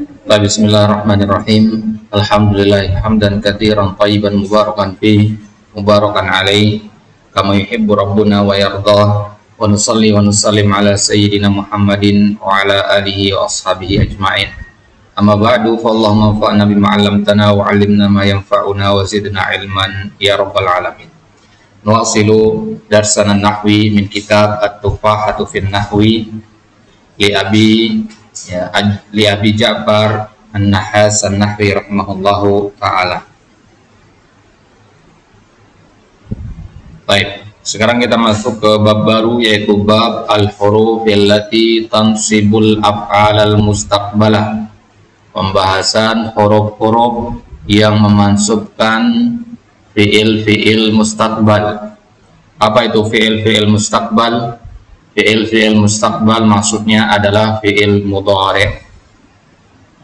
Bismillahirrahmanirrahim. Alhamdulillah hamdan katsiran thayyiban mubarakan fi mubarakan alaih kama yuhibbu rabbuna wa yardah. Wa nusalli wa nusallim ala sayyidina Muhammadin wa ala alihi wa ashabihi ajma'in. Amma ba'du, fa Allahumma anfa'na bima 'allamtana wa 'allimna ma yanfa'una wa zidna ilman ya rabbal alamin. Nuwasilu darsana nahwi min kitab At-Tufahatu fin Nahwi li Abi Ja'far An-Nahas An-Nahwi rahimahullahu ta'ala. Baik, sekarang kita masuk ke bab baru, yaitu bab al-huruf allati tansibul af'al al-mustaqbalah. Pembahasan huruf-huruf yang memansubkan fi'il mustaqbal. Apa itu fi'il mustaqbal? Fi'il mustaqbal maksudnya adalah fi'il mudhari'.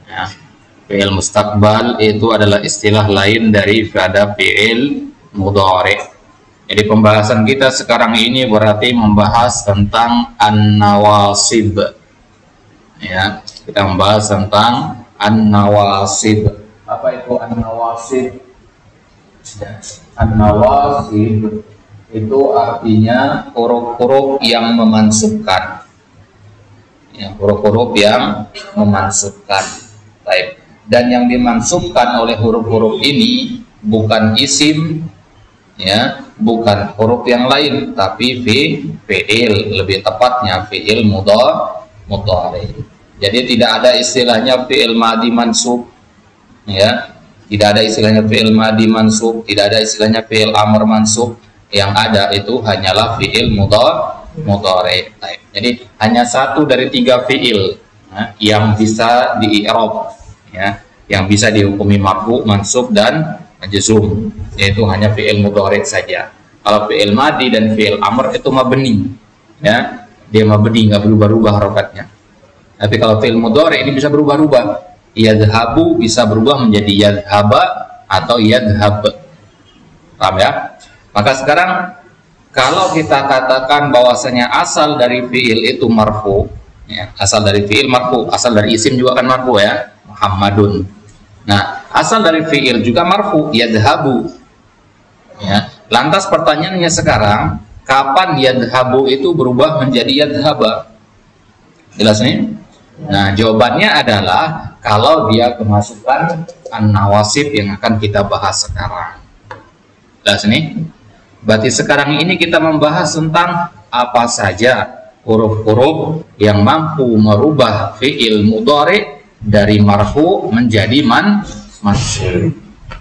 Ya, fi'il mustaqbal itu adalah istilah lain dari pada fi'il mudhari'. Jadi pembahasan kita sekarang ini berarti membahas tentang an-nawasib. Ya, kita membahas tentang an-nawasib. Apa itu an-nawasib? An-nawasib itu artinya huruf-huruf yang memansubkan. Ya, huruf-huruf yang memansubkan. Baik. Dan yang dimansubkan oleh huruf-huruf ini bukan isim, ya, bukan huruf yang lain, tapi fi'il, lebih tepatnya fi'il mudhari. Jadi tidak ada istilahnya fi'il madhi mansub, ya. Tidak ada istilahnya fi'il madhi mansub, tidak ada istilahnya fi'il amr mansub. Yang ada itu hanyalah fi'il mudhari. Jadi hanya satu dari tiga fi'il yang bisa di-i'rab, ya, yang bisa dihukumi marfu, mansub dan majzum, yaitu hanya fi'il mudhari saja. Kalau fi'il madhi dan fi'il amr itu mabni, ya, dia mabni, nggak berubah-ubah harokatnya. Tapi kalau fi'il mudhari ini bisa berubah-ubah. Yadhabu bisa berubah menjadi yadhaba atau yadhab. Paham ya? Maka sekarang kalau kita katakan bahwasanya asal dari fi'il itu marfu, ya, asal dari fi'il marfu, asal dari isim juga kan marfu, ya, Muhammadun. Nah, asal dari fi'il juga marfu, yadhabu. Ya. Lantas pertanyaannya sekarang, kapan yadhabu itu berubah menjadi yadhaba? Jelas nih? Nah, jawabannya adalah kalau dia kemasukan an-nawasib yang akan kita bahas sekarang. Jelas nih? Berarti sekarang ini kita membahas tentang apa saja huruf-huruf yang mampu merubah fi'il mudhari dari marfu menjadi mansub.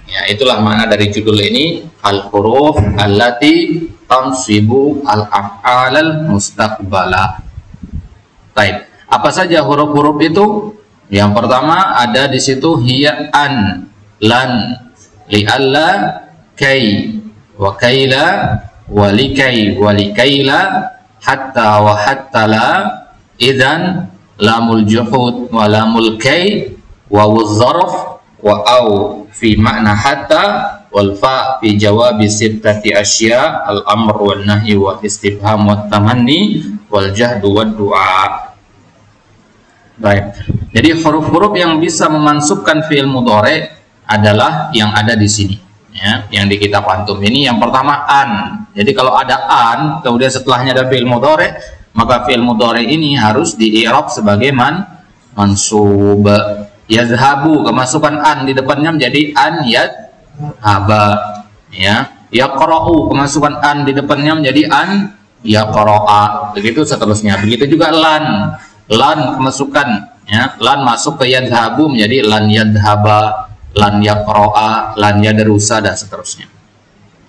Ya, itulah makna dari judul ini, al-huruf allati tansibu al-af'al al-mustaqbalah. Baik. Apa saja huruf-huruf itu? Yang pertama ada di situ hiya, an, lan, li'alla, kai, wa kaila, wa likai, wa likaila, hatta wa hatta la, idzan, lamul juhud wa lamul kai, wa wuz-zarf wa au fi makna hatta, wal fa fi jawabi sittati asya, al amr wal nahi wal istifham wat tamanni wal jahdu wad du'a. Baik. Jadi huruf-huruf yang bisa memansubkan fi'il mudhari adalah yang ada di sini, ya, yang di kitab antum ini. Yang pertama an. Jadi kalau ada an, kemudian setelahnya ada fi'il mudhari, maka fi'il mudhari ini harus di-i'rab sebagai mansub. Yazhabu, kemasukan an di depannya menjadi an yadhaba, ya. Yaqra'u, kemasukan an di depannya menjadi an yaqra'a. Begitu seterusnya. Begitu juga lan. Lan kemasukan, ya, lan masuk ke yadhabu menjadi lan yadhaba, lan yaqra'a, lan yadrusa, dan seterusnya.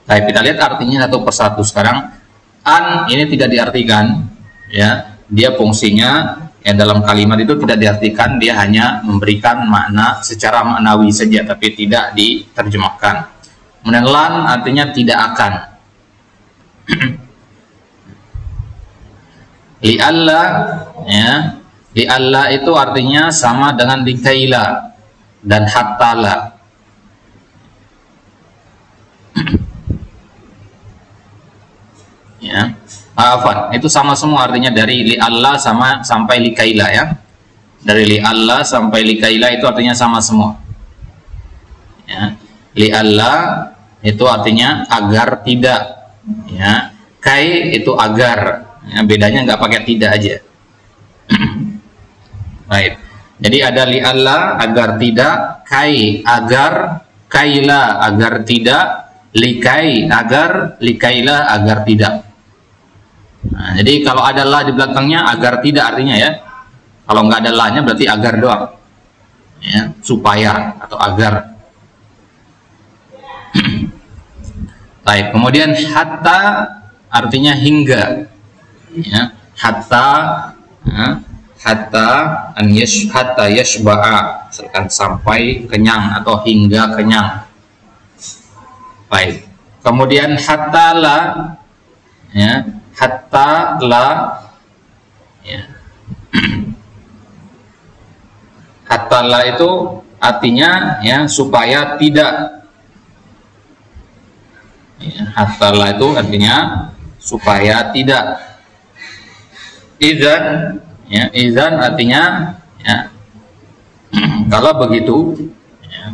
Baik, kita lihat artinya satu persatu sekarang. An ini tidak diartikan, ya, dia fungsinya, ya, dalam kalimat itu tidak diartikan, dia hanya memberikan makna secara maknawi saja, tapi tidak diterjemahkan. Kemudian lan artinya tidak akan. Li'alla, ya, li'alla itu artinya sama dengan likaila dan hattala. Ya, maafan, itu sama semua artinya, dari li'alla sama sampai likaila, ya. Dari li'alla sampai likaila itu artinya sama semua. Ya. Li'alla itu artinya agar tidak. Ya. Kai itu agar. Ya, bedanya nggak pakai tidak aja. Baik. Jadi ada li'alla agar tidak, kai agar, kaila agar tidak, likai agar, likaila agar tidak. Nah, jadi kalau ada la di belakangnya agar tidak artinya ya. Kalau nggak ada la-nya berarti agar doang. Ya, supaya atau agar. Baik, kemudian hatta artinya hingga. Ya, hatta hatta yashba'a, misalkan sampai kenyang atau hingga kenyang. Baik. Kemudian hatta la, ya, hatta la, ya. Hatta la itu artinya ya supaya tidak. Ya, hatta la itu artinya supaya tidak. Idzan, ya, idzan artinya ya kalau begitu, ya,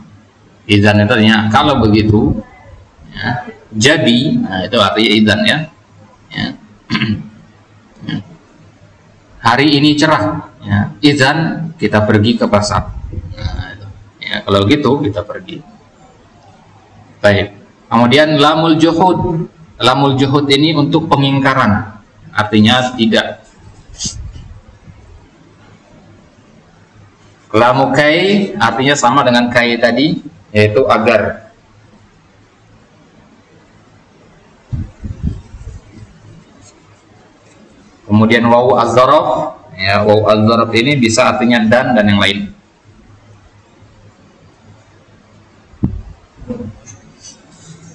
idzan itu artinya kalau begitu, ya, jadi, nah itu artinya idzan ya. Ya. Hari ini cerah, ya, idzan kita pergi ke pasar. Nah, itu. Ya, kalau gitu kita pergi. Baik. Kemudian lamul juhud. Lamul juhud ini untuk pengingkaran, artinya tidak. Lamu kai artinya sama dengan kai tadi, yaitu agar. Kemudian wawu az-zaraf, ya, wawu az-zaraf ini bisa artinya dan yang lain.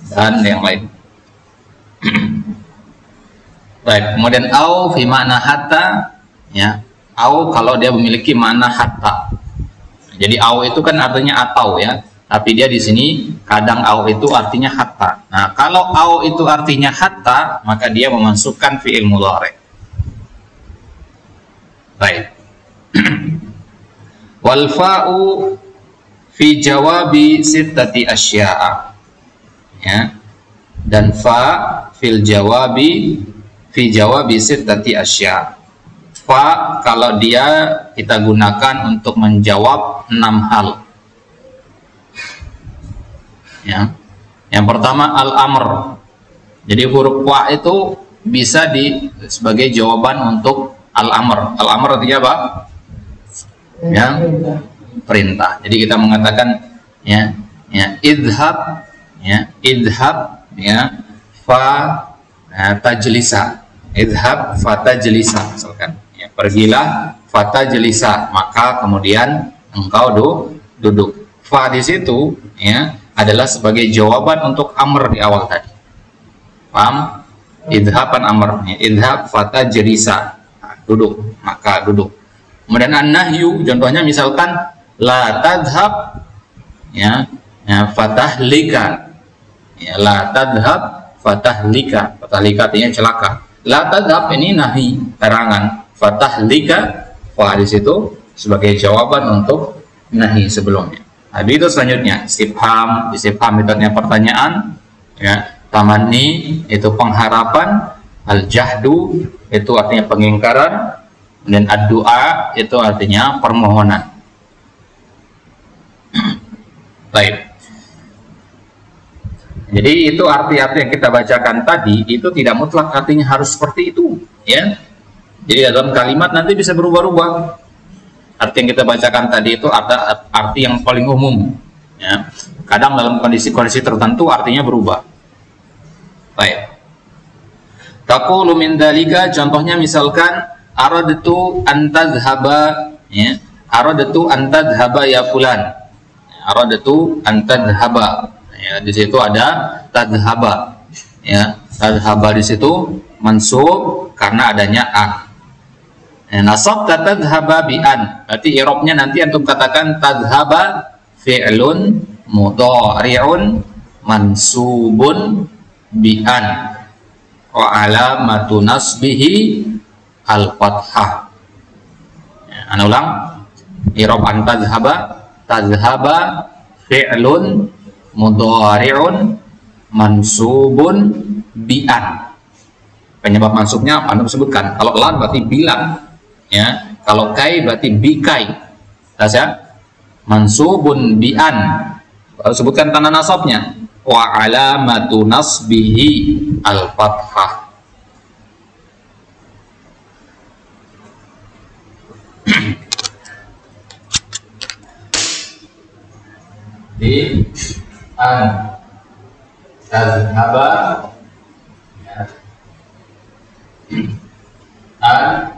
Dan yang lain. Baik, kemudian au fi makna hatta, ya. Au kalau dia memiliki makna hatta. Jadi au itu kan artinya atau ya, tapi dia di sini kadang au itu artinya hatta. Nah, kalau au itu artinya hatta, maka dia memasukkan fi'il mudhari'. Baik. Wal fa'u fi jawabi sittati asya'a. Ya. Dan fa fil jawabi fi jawabi sittati asya'. Fa kalau dia kita gunakan untuk menjawab 6 hal. Ya. Yang pertama al-amr. Jadi huruf wa itu bisa sebagai jawaban untuk al-amr. Al-amr artinya apa? Ya, perintah. Jadi kita mengatakan ya, idhab, ya, idhab, ya, fa tajlisa. Idhab fa tajlisa, misalkan. Ya, pergilah fa tajlisa, maka kemudian engkau duduk. Fa di situ ya adalah sebagai jawaban untuk amr di awal tadi. Paham? Idhaban amr, ya, idhab fa tajlisa. Duduk, maka duduk. Kemudian an-nahyu, contohnya misalkan la tadhhab, ya, fatahlika, ya, la tadhhab fatahlika, fatahlika artinya celaka. La tadhhab ini nahi, larangan. Fatahlika, fa di situ sebagai jawaban untuk nahi sebelumnya. Habis itu selanjutnya istifham, istifham itu artinya pertanyaan, ya. Tamanni itu pengharapan, al-jahdu itu artinya pengingkaran, dan ad-du'a itu artinya permohonan. Baik. Jadi itu arti-arti yang kita bacakan tadi itu tidak mutlak artinya harus seperti itu, ya. Jadi dalam kalimat nanti bisa berubah-ubah. Arti yang kita bacakan tadi itu ada arti yang paling umum, ya. Kadang dalam kondisi-kondisi tertentu artinya berubah. Baik. Taqulu min dzalika, contohnya misalkan aradtu an tadhhaba, ya, aradtu an tadhhaba ya fulan, aradtu an tadhhaba, ya, di situ ada tadhhaba, ya, tadhhaba di situ mansub karena adanya a. Nasab tadhhaba bi an, berarti i'rabnya nanti antum katakan tadhhaba fi'lun mudhari'un mansubun bi an wa alamatu nasbihi al-fathah. Ya, ana ulang. i'rab an tadhhaba, tadhhaba fi'lun mudhari'un mansubun bi'an. Penyebab mansubnya apa? Anda sebutkan. Kalau lan berarti bilang, ya. Kalau kai berarti bikai. Ya? Mansubun bi'an. Lalu sebutkan tanda nasabnya. Wa alamatu nasbihi al-fathah. Di an tazhaba, ya. An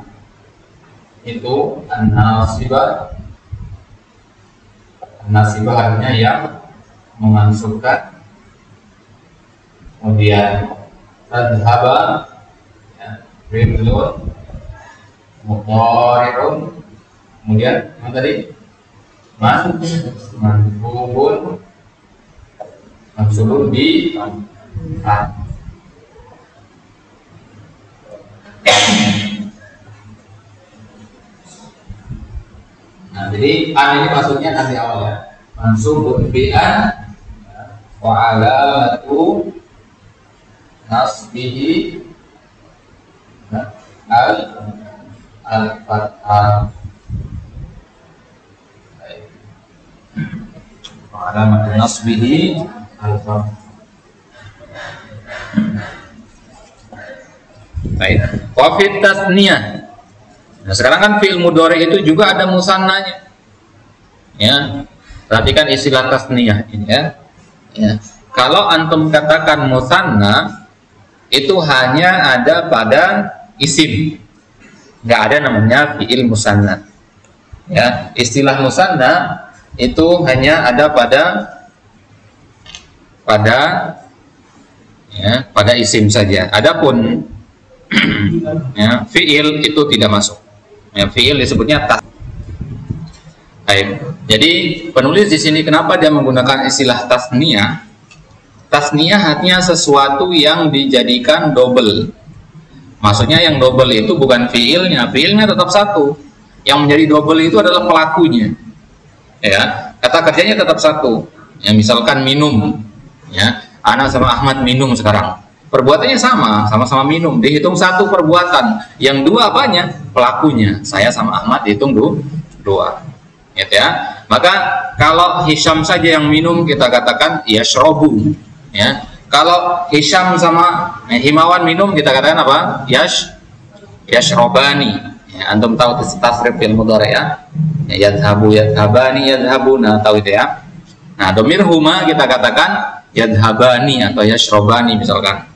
itu an-nasibah. An-nasibah artinya yang memansubkan. Kemudian tazhaba, ya, fi'lun mudhari'un. Kemudian apa tadi? Mansubun bi an. Nah, jadi an ini maksudnya nanti awal, ya. Mansubun bi an wa alamatu nasbihi al-fathah. Alamat nasbihi al-fathah. Baik. Wa fit tasniyah. Nah, sekarang kan fi'il mudhari itu juga ada musannanya. Ya. Perhatikan istilah tasniyah ini, ya. Ya. Kalau antum katakan musanna itu hanya ada pada isim. Nggak ada namanya fi'il musanna. Ya, istilah musanna itu hanya ada pada isim saja. Adapun ya, fi'il itu tidak masuk. Ya, fi'il disebutnya tas. Jadi penulis di sini kenapa dia menggunakan istilah tasniyah? Tasniyah artinya sesuatu yang dijadikan double. Maksudnya yang double itu bukan fi'ilnya, fi'ilnya tetap satu. Yang menjadi double itu adalah pelakunya. Ya, kata kerjanya tetap satu. Ya, misalkan minum, ya, Ana sama Ahmad minum sekarang. Perbuatannya sama-sama minum. Dihitung satu perbuatan. Yang dua apanya? Pelakunya. Saya sama Ahmad hitung dua. Ya. Maka kalau Hisham saja yang minum kita katakan yashrobu. Ya. Kalau Hisham sama Himawan minum kita katakan apa? Yashrobani. Ya, antum tahu tasrif fil mudhari, ya. Yadhabu, yadhabani, yadhabuna, tahu itu, ya. Nah, domir huma kita katakan yadhabani atau yashrobani misalkan.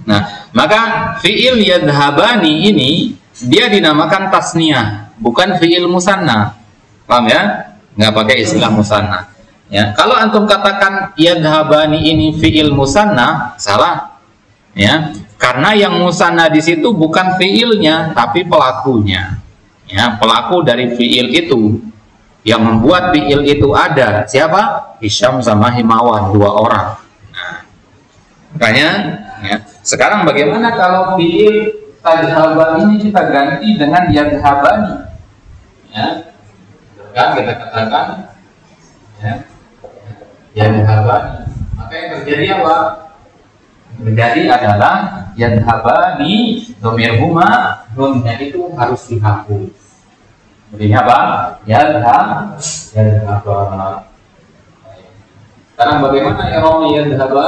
Nah, maka fi'il yadhabani ini dia dinamakan tasniyah, bukan fi'il musanna. Paham, ya? Nggak pakai istilah musanna. Ya, kalau antum katakan yadhabani ini fi'il musanna, salah. Ya, karena yang musanna di situ bukan fi'ilnya, tapi pelakunya. Ya, pelaku dari fi'il itu yang membuat fi'il itu ada. Siapa? Hisham sama Himawan, dua orang. Nah, makanya, ya, sekarang bagaimana kalau fi'il tadhhaba ini kita ganti dengan yadhabani? Ya, kan kita katakan, ya, yadhabani. Maka yang terjadi apa? Terjadi adalah yadhabani, domir huma, nunnya itu harus dihapus. Jadinya apa? Yadhaba. Sekarang bagaimana i'rab yadhaba?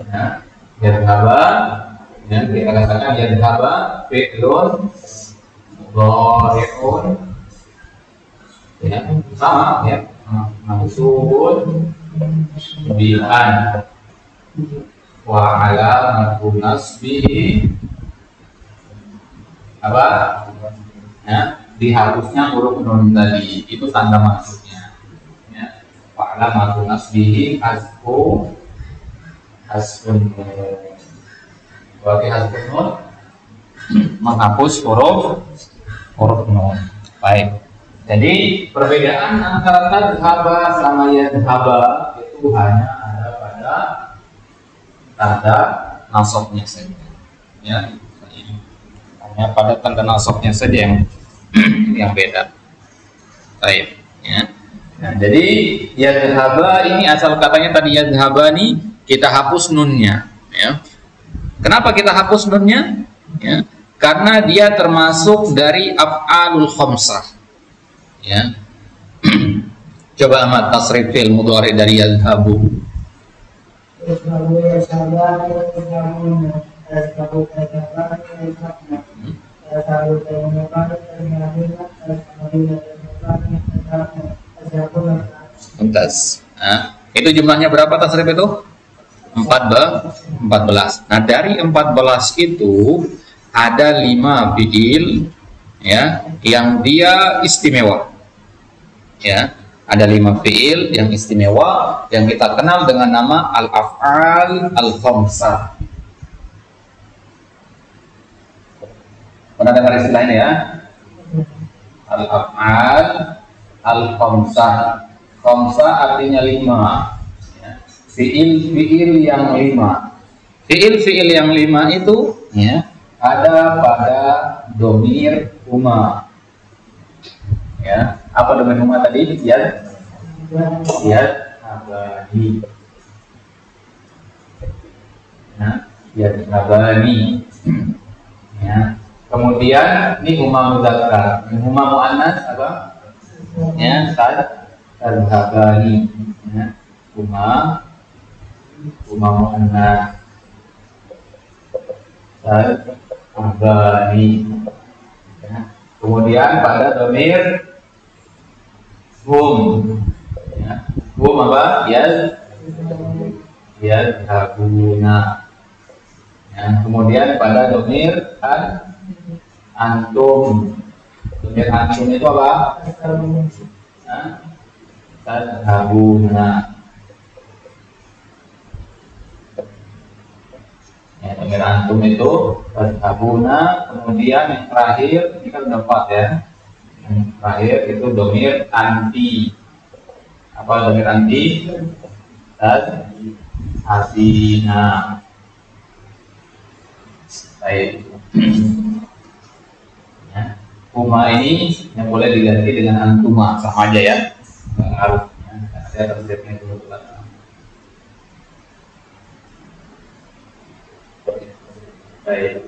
Ya, yadhaba, dan kita katakan yadhaba fi'lun mudhari'un, ya, sama, ya, mansubun bi'an wa alamatu nasbihi apa? Ya, dihapusnya huruf nun tadi, itu tanda maksudnya. Ya, wa alamatu nasbihi hasbun bagi hasbun nun menghapus huruf nun. Baik. Jadi perbedaan antara tadhhaba sama yadhhaba itu hanya ada pada tanda nasabnya saja. Ya, hanya pada tanda nasabnya saja yang yang beda. Baik, ya. Nah, jadi yadhaba ini asal katanya tadi yadhabani, kita hapus nunnya, ya. Kenapa kita hapus nunnya? Ya, karena dia termasuk dari af'alul khamsah. Ya. Coba amat tasrif fi'il mudhari dari yadhabu. Tuntas. Nah, itu jumlahnya berapa tasrif itu? 14. Nah, dari 14 itu ada 5 fi'il, ya, yang dia istimewa. Ya, ada 5 fi'il yang istimewa yang kita kenal dengan nama al-af'al al-khamsah. Pernah dengar istilah ini ya? Al-af'al al-khamsah. Khamsah artinya 5. Ya. Fi'il yang 5. Fi'il yang 5 itu, ya, ada pada domir huma. Ya, apa domir huma tadi? Yadhabani. Ya, yadhabani. Ya. Kemudian ini huma mudzakkar, huma muannas apa? Ya, tadhabani. Ya, huma muannas. Tadhabani. Ya. Kemudian pada domir hum. Ya. Hum apa? Yadhabuna. Ya. Kemudian pada domir antum. Domir antum itu apa? Tadhabuna. Ya, domir antum itu tadhabuna. Kemudian yang terakhir ini kan dapat ya. Yang terakhir itu domir anti. Apa domir anti? Tadhabina. Baik. Ya. Huma ini yang boleh diganti dengan antuma, sama aja ya. Harus. Saya terjepitnya dulu. Baik.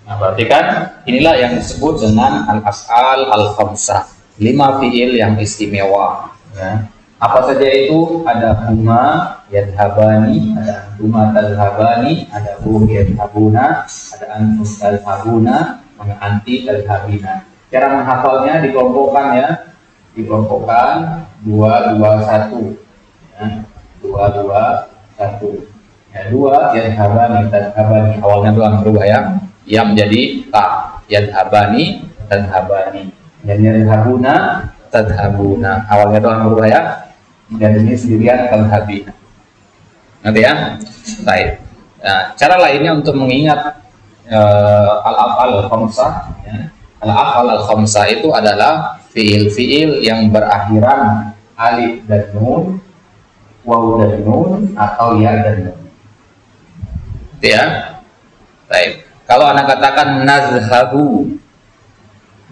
Nah, berarti kan inilah yang disebut dengan al-af'al al-khamsah, 5 fi'il yang istimewa. Ya. Apa saja itu? Ada huma yadhabani, ada antuma tadhabani, ada hum yadhabuna, ada antum tadhabuna, ada anti tadhabina. Cara menghafalnya dikelompokkan ya, dikelompokkan 2, 2, 1. Ya. 2, 2, 1. Ya, 2 yadhabani tadhabani, awalnya doang berubah ya, yang menjadi ta, yadhabani tadhabani, dan yadhabuna tadhabuna, awalnya doang berubah ya, dan ini sendirian tadhabina. Nanti ya. Baik. Nah, cara lainnya untuk mengingat al-af'al al-khamsah, ya. Al-af'al al-khamsah itu adalah fiil-fiil yang berakhiran alif dan nun, waw dan nun, atau ya dan nun. Ya. Baik. Kalau Anda katakan nazhabu,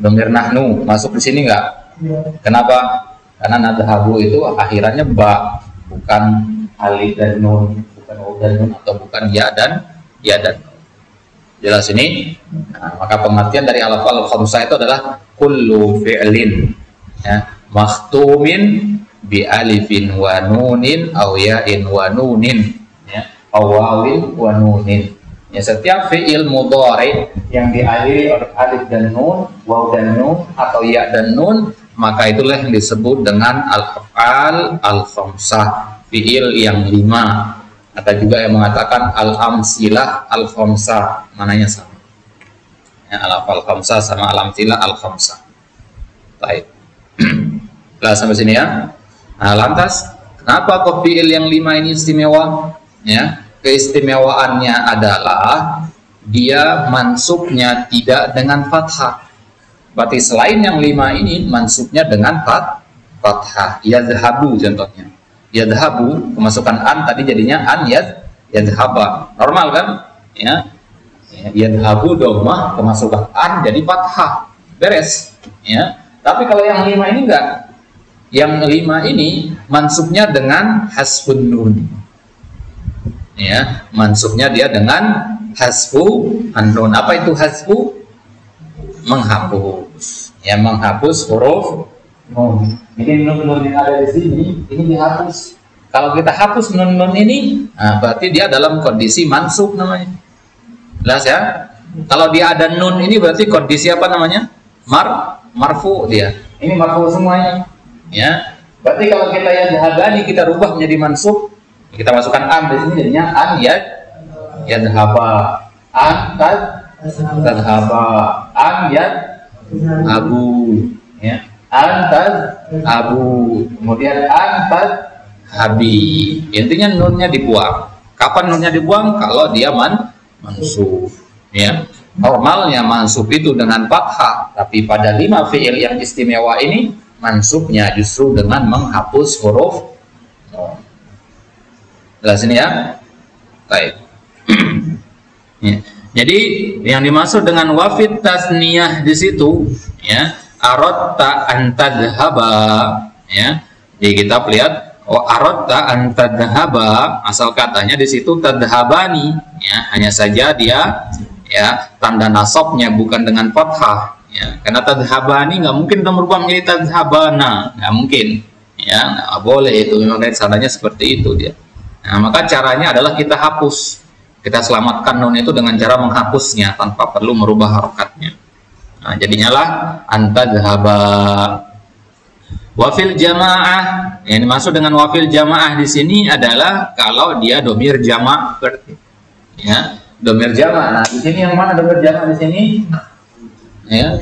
domir nahnu masuk di sini enggak? Kenapa? Karena nazhabu itu akhirannya ba, bukan alif dan nun, bukan waw dan nun, atau bukan ya dan nun. Jelas ini? Nah, maka pengertian dari al-af'al al-khamsah itu adalah kullu fi'lin, ya, makhtumin bi alifin wa nunin aw ya'in wa nunin, ya, aw wawin wa nunin. Ya, setiap fi'il mudhari yang diakhiri oleh alif dan nun, waw dan nun, atau ya dan nun, maka itulah yang disebut dengan al-af'al al-khamsah, fi'il yang 5. Ada juga yang mengatakan al-amsilah al-khamsah, mananya sama. Ya, al-af'al khamsah sama al-amsilah al-khamsah. Baik. Nah, sampai sini ya. Nah, lantas kenapa kok fi'il yang 5 ini istimewa? Ya, keistimewaannya adalah dia mansubnya tidak dengan fathah. Berarti selain yang 5 ini mansubnya dengan fathah. Yadhabu contohnya. Yadhabu, kemasukan an tadi jadinya an yadhaba. Normal kan? Ya. Yadhabu dhammah kemasukan an jadi fathah, beres ya. Tapi kalau yang 5 ini enggak. Yang 5 ini mansubnya dengan hasfun nun. Ya, mansubnya dia dengan hasfu an-nun. Apa itu hasfu? Menghapus. Ya, menghapus huruf nun. Jadi nun-nun yang ada di sini ini dihapus. Kalau kita hapus nun-nun ini, nah berarti dia dalam kondisi mansub namanya. Jelas ya? Kalau dia ada nun ini berarti kondisi apa namanya? Marfu dia. Ini marfu semuanya. Ya. Berarti kalau kita yadhabani kita rubah menjadi mansub, kita masukkan an di sini jadinya an yadhaba. An tadhaba. An yadhabu. Ya. An tadhabu. Kemudian an tadhabi. Intinya nunnya dibuang. Kapan nunnya dibuang? Kalau dia mansub, ya. Normalnya mansub itu dengan fathah, tapi pada 5 fiil yang istimewa ini mansubnya justru dengan menghapus huruf nun. Jelas ini ya? Baik. Ya. Jadi yang dimaksud dengan wafid tasniyah di situ, ya, aradta an tadhhaba, ya. Jadi kita lihat aradta an tadhhaba, asal katanya di situ tadhhabani, ya, hanya saja dia ya tanda nasabnya bukan dengan fathah, ya, karena tadhhabani nggak mungkin kita merubah menjadi tadhhabana, nggak mungkin, ya, nggak boleh itu, memang dari sanadnya seperti itu dia. Nah, maka caranya adalah kita hapus, kita selamatkan nun itu dengan cara menghapusnya tanpa perlu merubah harokatnya. Nah, jadinya lah antadhhaba. Wafil jamaah, yang dimaksud dengan wafil jamaah di sini adalah kalau dia domir jamak, berarti, ya, domir jamak. Nah, di sini yang mana domir jamak di sini? Ya,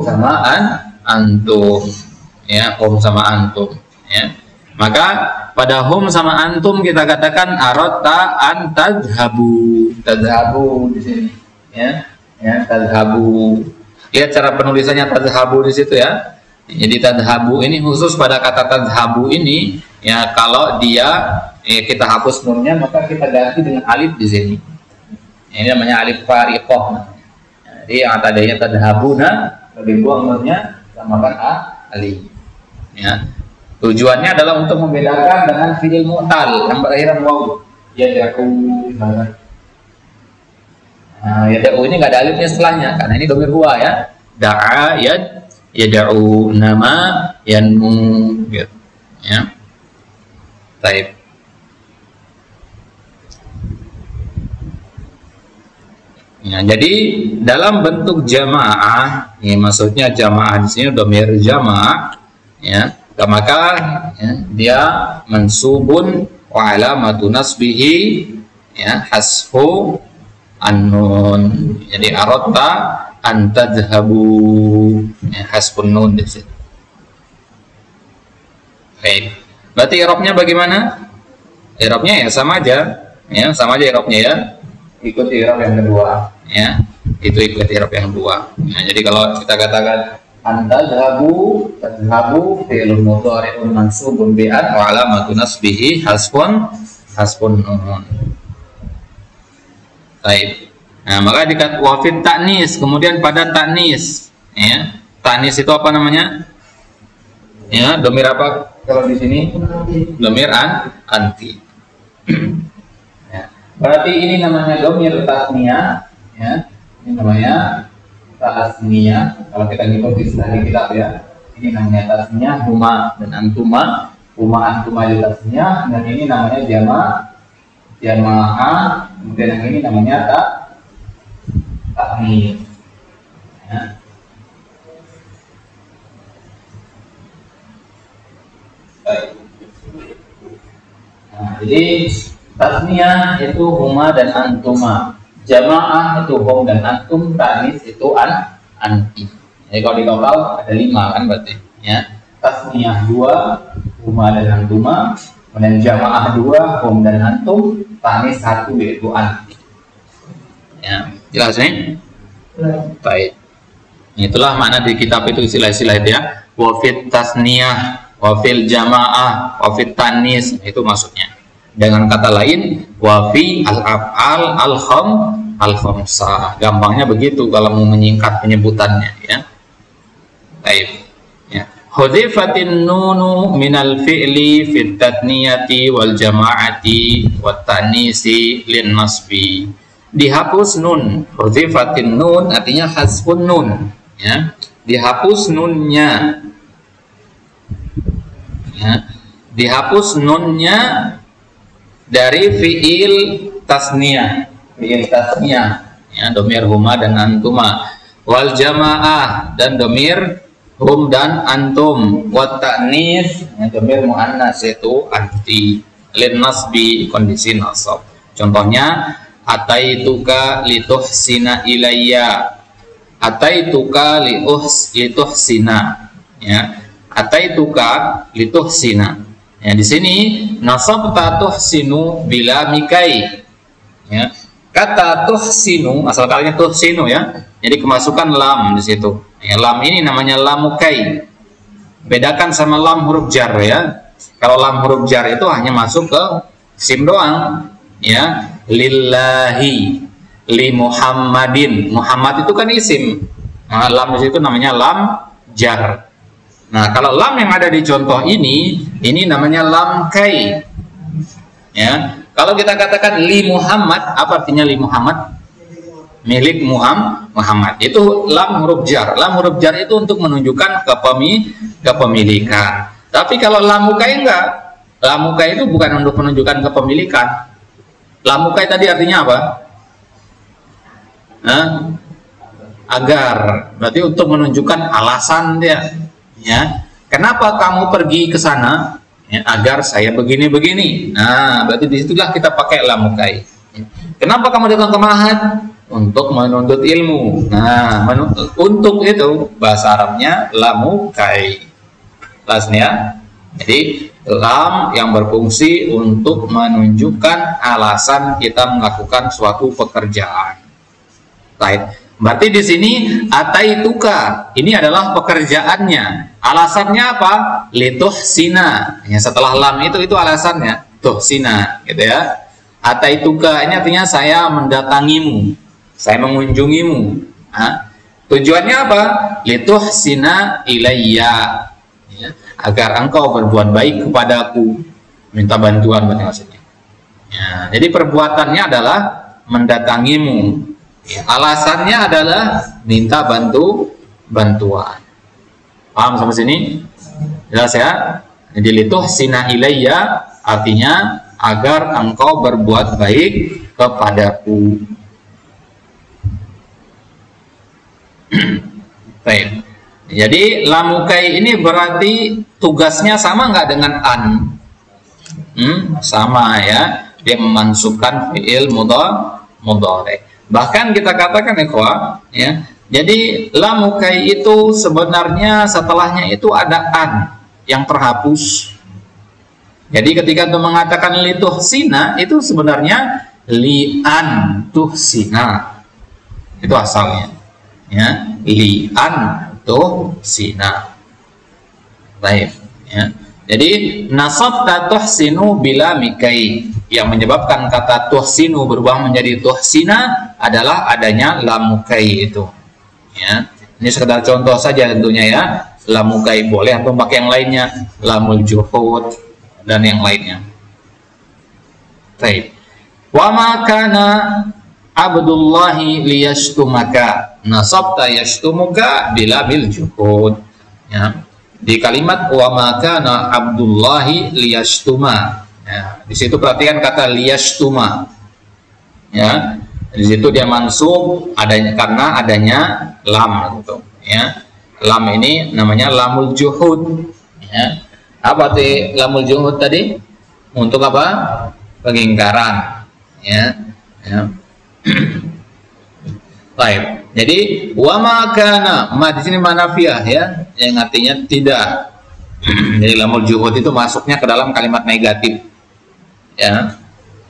sama antum, ya, sama antum, ya. Maka pada hum sama antum kita katakan aradta an tadhhabu, tadhhabu di sini, ya, ya, tadhhabu. Lihat cara penulisannya tadhhabu di situ ya. Jadi tadhhabu ini khusus pada kata tadhhabu ini, ya, kalau dia kita hapus nunnya maka kita ganti dengan alif di sini. Ini namanya alif fariqah. Jadi yang tadinya tadhhabuna dibuang nunnya samakan alif. Ya. Tujuannya adalah untuk membedakan dengan fi'il mu'tal yang berakhiran waw. Yad'u. Nah, yad'u ini nggak ada alifnya setelahnya karena ini domir huwa ya. Da'a yad'u nama yanmu gitu. Ya. Baik. Ya, jadi dalam bentuk jamaah, ini maksudnya jamaah di sini domir jamaah, ya. Maka ya, dia mansubun wa alamatu nasbihi, ya, hasfu an-nun. Jadi aradta an tadhhabu, ya, hasfun nun di situ. Baik. Berarti i'rabnya bagaimana? I'rabnya ya sama aja, i'rabnya ya. Ikut i'rab yang kedua, ya. Itu ikut i'rab yang kedua. Nah, jadi kalau kita katakan antadhabu, tadhhabu fi'lun mudhari'un mansubun bi an wa alamatu nasbihi hasbun nun. Baik. Nah, maka dikatakan wafid ta'nis, kemudian pada ta'nis, ya. Ta'nis itu apa namanya? Ya, domir apa kalau di sini? Domir anti. Ya. Berarti ini namanya domir tasniyah, ya. Ini namanya tasniyah. Kalau kita ngikuti istilah kitab ya, ini namanya tasniyah, huma dan antuma. Huma antuma itu tasniyah, dan ini namanya jamaah, kemudian yang ini namanya ta'nis. Ya. Baik. Nah, jadi tasniyah itu huma dan antuma. Jamaah itu hum dan antum, ta'nis itu anti. Jadi kalau di total ada 5 kan berarti, ya. Tasniyah 2, huma dan antuma, kemudian jamaah 2, hum dan antum, ta'nis 1 yaitu anti. Ya, jelas nih? Baik. Itulah makna di kitab itu istilah-istilah itu ya. Wafid tasniyah, wafil jamaah, wafid ta'nis, itu maksudnya. Dengan kata lain, wafi al-af'al al-kham al-khamsah. Gampangnya begitu kalau mau menyingkat penyebutannya ya. Baik. Ya. Hudhifatin nunu minal fi'li fit tatniyati wal jama'ati wat tanisi lin nasbi. Dihapus nun. Hudhifatin nun artinya hasfun nun ya. Dihapus nunnya. Ya. Dihapus nunnya dari fi'il tasniyah. Fi'il tasniyah ya, domir huma dan antuma, wal jamaah dan domir hum dan antum, wat ta'nis ya, domir muannas yaitu anti, lin nasbi kondisi nasab. Contohnya ataituka lituhsina ilayya, ataituka lituhsina ya, ataituka lituhsina ya. Di sini nasab tuhsinu bila mikai ya. Kata tuhsinu asal katanya tuhsinu ya. Jadi kemasukan lam di situ. Ya, lam ini namanya lam mukai. Bedakan sama lam huruf jar ya. Kalau lam huruf jar itu hanya masuk ke sim doang ya. Lillahi, li Muhammadin. Muhammad itu kan isim. Nah, lam di situ namanya lam jar. Nah, kalau lam yang ada di contoh ini namanya lam kai. Ya. Kalau kita katakan li Muhammad, apa artinya li Muhammad? Milik Muhammad. Itu lam huruf jar. Lam huruf jar itu untuk menunjukkan kepemilikan. Tapi kalau lam mukai enggak. Lam mukai itu bukan untuk menunjukkan kepemilikan. Lam mukai tadi artinya apa? Agar. Berarti untuk menunjukkan alasan dia. Ya. Kenapa kamu pergi ke sana? Ya, agar saya begini-begini. Nah, berarti disitulah kita pakai lam mukai. Kenapa kamu datang ke ma'had? Untuk menuntut ilmu. Nah, untuk itu bahasa Arabnya lam mukai. Jelas nih ya. Jadi lam yang berfungsi untuk menunjukkan alasan kita melakukan suatu pekerjaan. Baik. Berarti di sini ataituka ini adalah pekerjaannya. Alasannya apa? Lituhsina. Ya, setelah lam itu alasannya tuhsina, gitu ya. Ataituka ini artinya saya mendatangimu, saya mengunjungimu. Nah, tujuannya apa? Lituhsina ilayya. Ya, agar engkau berbuat baik kepadaku, minta bantuan berarti maksudnya. Ya, jadi perbuatannya adalah mendatangimu. Ya, alasannya adalah minta bantuan. Paham sampai sini? Jelas ya? Jadi lituhsina ilayya artinya agar engkau berbuat baik kepadaku. Baik. Jadi lam mukai ini berarti tugasnya sama nggak dengan an? Sama ya. Dia memansubkan fi'il mudhari'. Bahkan kita katakan ikhwah ya. Jadi lam mukai itu sebenarnya setelahnya itu ada an yang terhapus. Jadi ketika itu mengatakan lituhsina itu sebenarnya li'an tuhsina. Itu asalnya. Ya, li'an tuhsina. Baik, ya. Jadi nasab tuhsinu bila mikai, yang menyebabkan kata tuhsinu berubah menjadi tuhsina adalah adanya lam mukai itu. Ya, ini sekedar contoh saja tentunya ya. Lam mukai boleh atau pakai yang lainnya, lamul juhud dan yang lainnya. Baik. Wa ma kana Abdullahi liyashtumaka, nasabta yashtumuka bila bil juhud. Ya. Di kalimat wa ma kana Abdullahi liyashtuma. Ya, di situ perhatikan kata liyashtuma. Ya. Di situ dia mansub adanya karena adanya lam gitu, ya. Lam ini namanya lamul juhud, ya. Apa arti lamul juhud tadi? Untuk apa? Pengingkaran, ya. Ya. Baik. Jadi wa ma kana, ma di sini manafiyah ya, yang artinya tidak. Jadi lamul juhud itu masuknya ke dalam kalimat negatif. Ya.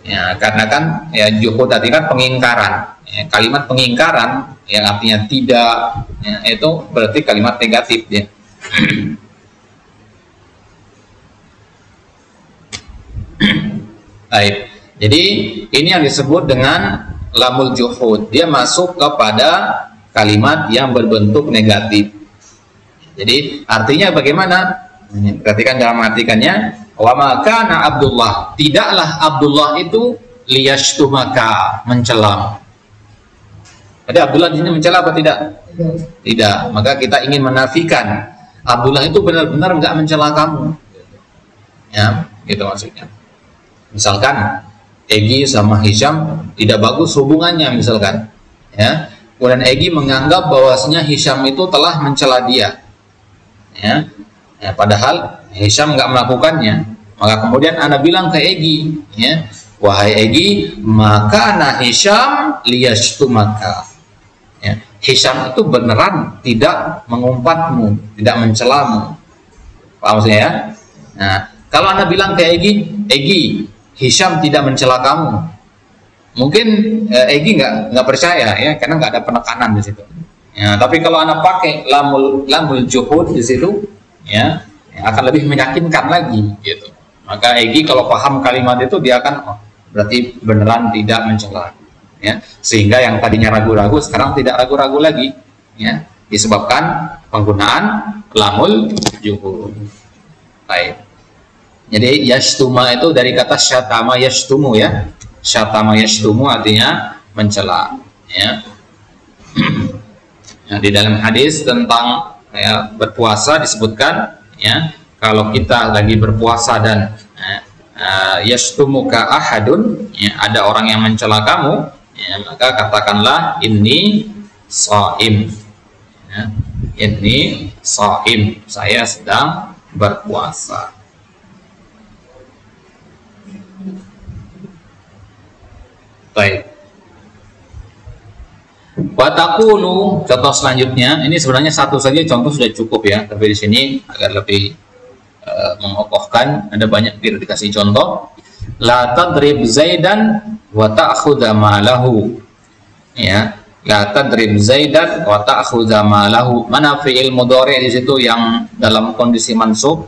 Ya, karena kan ya juhud tadi kan pengingkaran. Ya, kalimat pengingkaran yang artinya tidak, ya, itu berarti kalimat negatif ya. Baik. Jadi ini yang disebut dengan lamul juhud, dia masuk kepada kalimat yang berbentuk negatif. Jadi artinya bagaimana? Perhatikan dalam artikannya, wa makana Abdullah, tidaklah Abdullah itu liyashtumaka, mencela. Jadi Abdullah di sini mencela apa tidak? Tidak. Maka kita ingin menafikan Abdullah itu benar-benar nggak mencela kamu. Ya, gitu maksudnya. Misalkan Egi sama Hisham tidak bagus hubungannya misalkan, ya. Kemudian Egi menganggap bahwasanya Hisham itu telah mencela dia, ya. Ya, padahal Hisham nggak melakukannya. Maka kemudian Anda bilang ke Egi, ya, wahai Egi, maka ana Hisham liyashtumaka. Ya, Hisham itu beneran tidak mengumpatmu, tidak mencelamu. Paham maksudnya ya? Nah, kalau Anda bilang ke Egi, Hisham tidak mencela kamu, mungkin Egi nggak percaya ya, karena nggak ada penekanan di situ. Ya, tapi kalau Anda pakai lamul juhud di situ, ya, akan lebih meyakinkan lagi, gitu. Maka Egi kalau paham kalimat itu dia akan berarti beneran tidak mencela. Ya, sehingga yang tadinya ragu-ragu sekarang tidak ragu-ragu lagi, ya, disebabkan penggunaan lamul juhud. Baik. Jadi yashtuma itu dari kata syatama yashtumu, ya. Syatama yashtumu artinya mencela, ya. Nah, di dalam hadis tentang ya, berpuasa disebutkan, ya, kalau kita lagi berpuasa dan yashtumuka ahadun, ya, ada orang yang mencela kamu, ya, maka katakanlah ini shaim, ya, ini shaim, saya sedang berpuasa. Baik. Watakulu, contoh selanjutnya, ini sebenarnya satu saja contoh sudah cukup ya, tapi di sini agar lebih mengokohkan, ada banyak dikasih contoh. La tadrib Zaidan wa ta'khudha malahu. Ya, la tadrib Zaidan wa ta'khudha malahu. Mana fi'il mudhari di situ yang dalam kondisi mansub?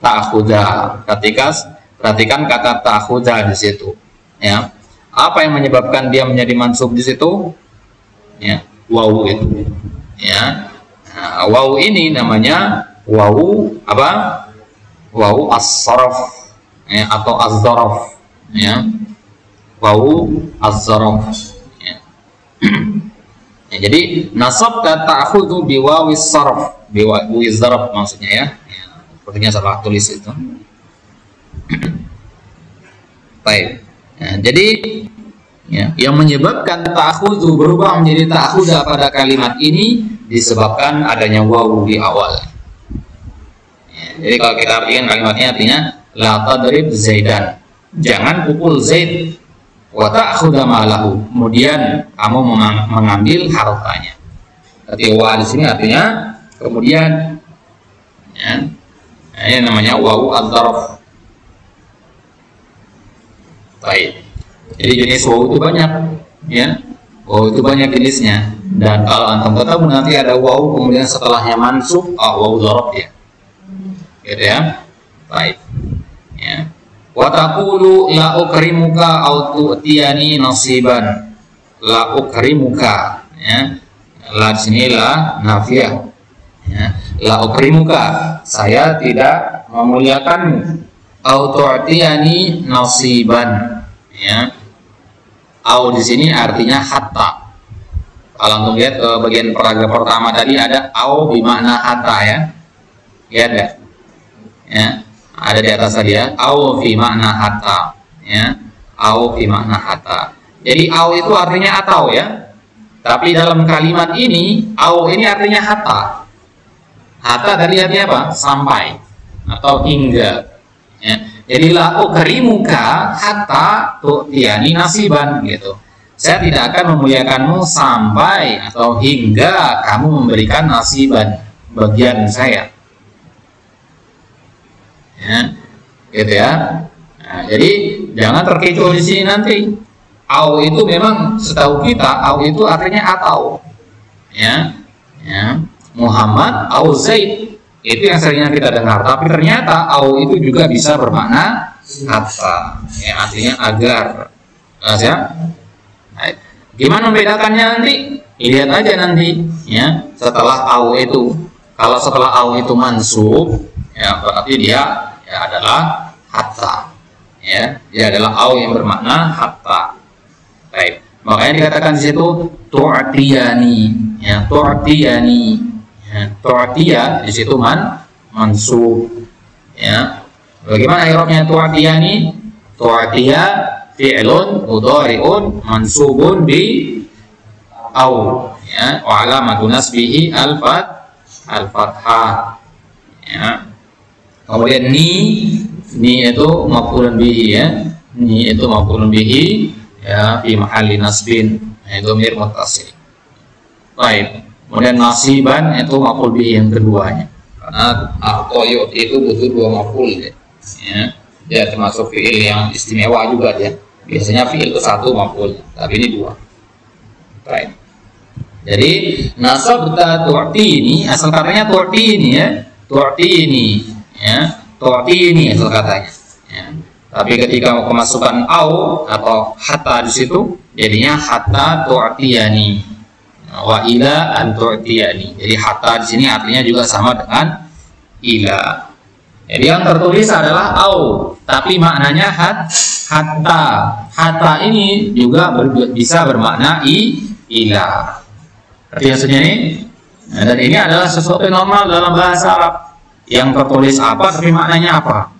Ta'khudha. Perhatikan kata ta'khudha di situ. Ya. Apa yang menyebabkan dia menjadi mansub di situ? Ya, wawu itu. Ya. Nah, wawu ini namanya wawu apa? Wawu as-sarf, ya, atau az-zarf, ya. Wawu az-zarf. Ya. Ya, jadi nasab ta'khudhu bi wawi sarf, bi wawi zarf maksudnya, ya. Ya, sepertinya salah tulis itu. Baik. Nah, jadi ya, yang menyebabkan ta'khudhu berubah menjadi ta'khudha pada kalimat ini disebabkan adanya wawu di awal. Ya, jadi kalau kita artikan kalimatnya artinya la tadrib Zaidan, jangan pukul Zaid, wa ta'khudha malahu, kemudian kamu mengambil hartanya. Berarti wa di sini artinya kemudian, ya. Nah, ini namanya wawu adzarf. Baik. Jadi jenis wawu itu banyak, ya. Wawu itu banyak jenisnya. Dan kalau antum ketemu nanti ada wawu kemudian setelahnya mansub, wawu dzarf, ya. Gitu ya. Baik. Ya. Wa taqulu la ukrimuka aw tu'tiyani nasiban. La ukrimuka, ya. La di sini la nafiyah. Ya. La ukrimuka, saya tidak memuliakanmu. Au tu'tiyani nasiban, ya. Au di sini artinya hatta. Kalau untuk lihat bagian paragraf pertama tadi ada au bermakna hatta, ya. Ya ada. Ya, ada di atas tadi ya. Au fi makna hatta, ya. Au fi makna hatta. Jadi au itu artinya atau, ya. Tapi dalam kalimat ini au ini artinya hatta. Hatta dari artinya apa? Sampai atau hingga. Ya. Jadi la ukrimuka hatta tu'tiyani nasiban, gitu. Saya tidak akan memuliakanmu sampai atau hingga kamu memberikan nasiban, bagian saya. Ya, gitu ya. Nah, jadi jangan terkecoh di sini nanti. Au itu memang setahu kita au itu artinya atau. Ya. Ya. Muhammad au Zaid. Itu yang seringnya kita dengar, tapi ternyata au itu juga bisa bermakna hatta, ya, artinya agar, ya, Baik. Gimana membedakannya nanti? Lihat aja nanti ya, setelah au itu. Kalau setelah au itu mansub, ya berarti dia ya adalah hatta. Ya, dia adalah au yang bermakna hatta. Baik. Makanya dikatakan di situ tu'tiyani, ya tu'tiyani. Ya, tu'tiya di situ mansub. Ya. Bagaimana i'rabnya tu'tiyani? Tu'tiya fi'lun mudhari'un mansubun bi au, ya, wa alamatu nasbihi al-fathah. Ya. Kemudian ni itu maf'ulun bihi, ya. Ni itu maf'ulun bihi, ya, fi mahalli nasbin, itu dhamir muttasil. Baik. Kemudian nasiban itu maf'ul bihi yang keduanya. Karena atoyot itu butuh dua maf'ul, ya. Dia termasuk fi'il yang istimewa juga dia. Biasanya fi'il itu satu maf'ul, tapi ini dua. Baik. Jadi nasabta tu'tini, asal katanya tu'tini, ya. Tu'tini, ya. Tu'tini asal katanya. Ya. Tapi ketika kemasukan au atau hatta di situ, jadinya hatta tu'tiyani. Wa ila an tu'tiyani. Jadi hatta di sini artinya juga sama dengan ila. Jadi yang tertulis adalah au, tapi maknanya hatta. Hatta ini juga bisa bermakna ila. Arti maksudnya ini, dan ini adalah sesuatu yang normal dalam bahasa Arab. Yang tertulis apa tapi maknanya apa.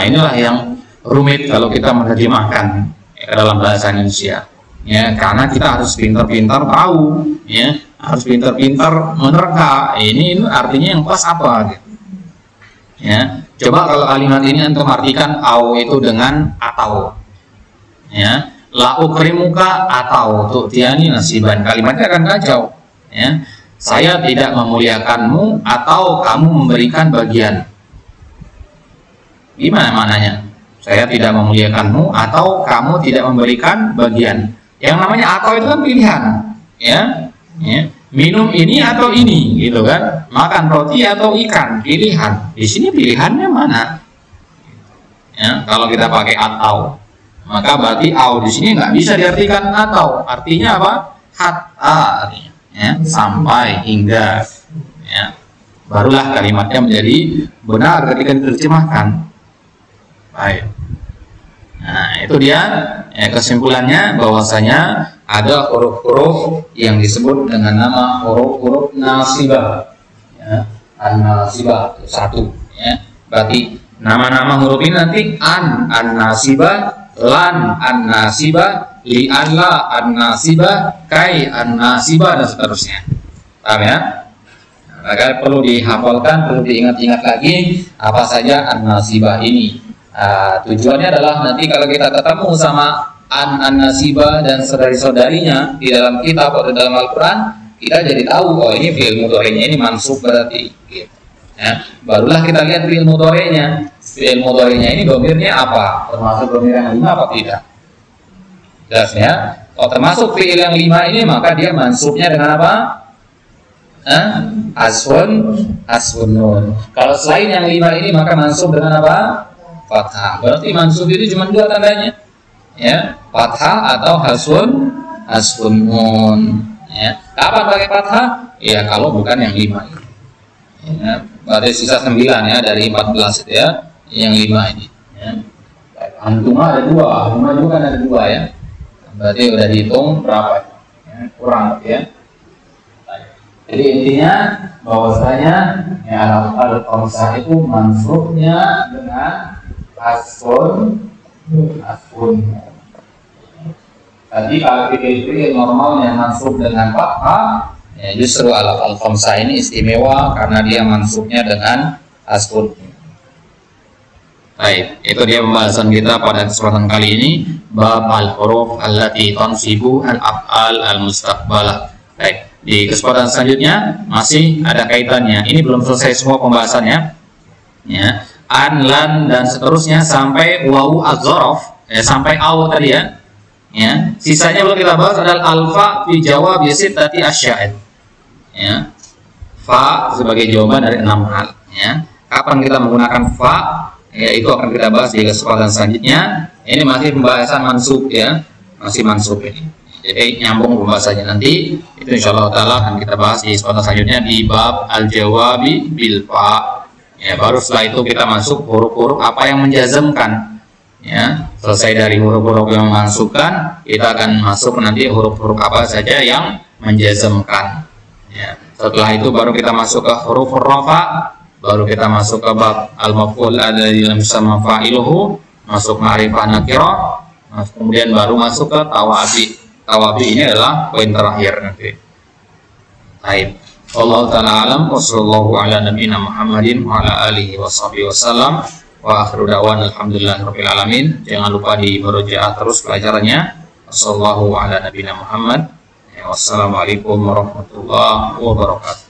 Inilah yang rumit kalau kita menerjemahkan ke dalam bahasa Indonesia. Ya, karena kita harus pintar-pintar tahu, ya, harus pintar-pintar menerka. Ini artinya yang pas apa, gitu. Ya, coba kalau kalimat ini antum artikan au itu dengan atau, ya, la ukrimuka atau tu'tiyani nasiban, kalimatnya akan kacau, ya. Saya tidak memuliakanmu atau kamu memberikan bagian. Gimana maknanya? Saya tidak memuliakanmu atau kamu tidak memberikan bagian. Yang namanya atau itu kan pilihan, ya. Minum ini atau ini, gitu kan? Makan roti atau ikan, pilihan. Di sini pilihannya mana? Ya, kalau kita pakai atau, maka berarti au di sini nggak bisa diartikan atau. Artinya apa? Hatta, artinya, ya, sampai, hingga, ya. Barulah kalimatnya menjadi benar ketika diterjemahkan. Baik. Nah, itu dia, ya, kesimpulannya bahwasanya ada huruf-huruf yang disebut dengan nama huruf-huruf nasibah, ya, an-nasibah satu, ya. Berarti nama-nama huruf ini nanti an-nasibah, lan an-nasibah, li an-la an-nasibah, kai an-nasibah, dan seterusnya. Paham ya? Maka perlu dihafalkan, perlu diingat-ingat lagi apa saja an-nasibah ini. Tujuannya adalah nanti kalau kita ketemu sama an-nasibah dan saudari-saudarinya di dalam kitab atau dalam Al-Quran, kita jadi tahu, oh ini fi'il mudhari'nya ini mansub berarti, gitu. Ya, barulah kita lihat fi'il mudhari'nya. Fi'il mudhari'nya ini dhamirnya apa? Termasuk dhamir yang 5 apa tidak? Jelas ya? Kalau termasuk fi'il yang 5 ini, maka dia mansubnya dengan apa? Asfun nun. Kalau selain yang 5 ini, maka mansub dengan apa? Fathah. Berarti mansub itu cuma dua tandanya, ya, fathah atau hasfun nun, ya. Kapan pakai fathah? Ya kalau bukan yang 5 ini, ya. Berarti sisa 9 ya dari 14 itu, ya, yang 5 ini, ya. Antuma ada 2, Antuma juga ada 2, ya. Berarti udah dihitung berapa, ya, kurang, ya. Jadi intinya bahwasanya ya al-khamsah itu mansubnya dengan asfun. Tadi kalau fi'il normalnya mansub dengan fathah, ya justru al-khamsah ini istimewa karena dia mansubnya dengan asfun. Baik, itu dia pembahasan kita pada kesempatan kali ini, bab al-huruf allati tansibu al-af'al al-mustaqbalah. Baik, di kesempatan selanjutnya masih ada kaitannya. Ini belum selesai semua pembahasannya, ya. An, lan, dan seterusnya sampai wawu az-zaraf, sampai au tadi, ya. Ya, sisanya belum kita bahas adalah alfa fi jawab sittati asya'id, ya. Fa sebagai jawaban dari 6 hal, ya. Kapan kita menggunakan fa, ya, itu akan kita bahas di kesempatan selanjutnya. Ini masih pembahasan mansub, ya. masih mansub ini. Jadi nyambung pembahasannya nanti itu insyaallah taala akan kita bahas di kesempatan selanjutnya di bab al-jawabi bil fa. Ya, baru setelah itu kita masuk huruf-huruf apa yang menjazmkan. Ya, selesai dari huruf-huruf yang memasukkan, kita akan masuk nanti huruf-huruf apa saja yang menjazmkan. Ya, setelah itu baru kita masuk ke huruf rafa, baru kita masuk ke bab al-maf'ul ada di dalam sama fa'iluhu, masuk ma'rifah nakirah, kemudian baru masuk ke tawabi. Tawabi ini adalah poin terakhir nanti. Baik. Wallahu ta'ala alam wa sallallahu ala nabiyina Muhammadin wa ala alihi washabihi wasallam wa akhiru da'wan alhamdulillahirabbil alamin. Jangan lupa di murojaah terus pelajarannya. Wassallallahu ala nabiyina Muhammad. Wassalamualaikum warahmatullahi wabarakatuh.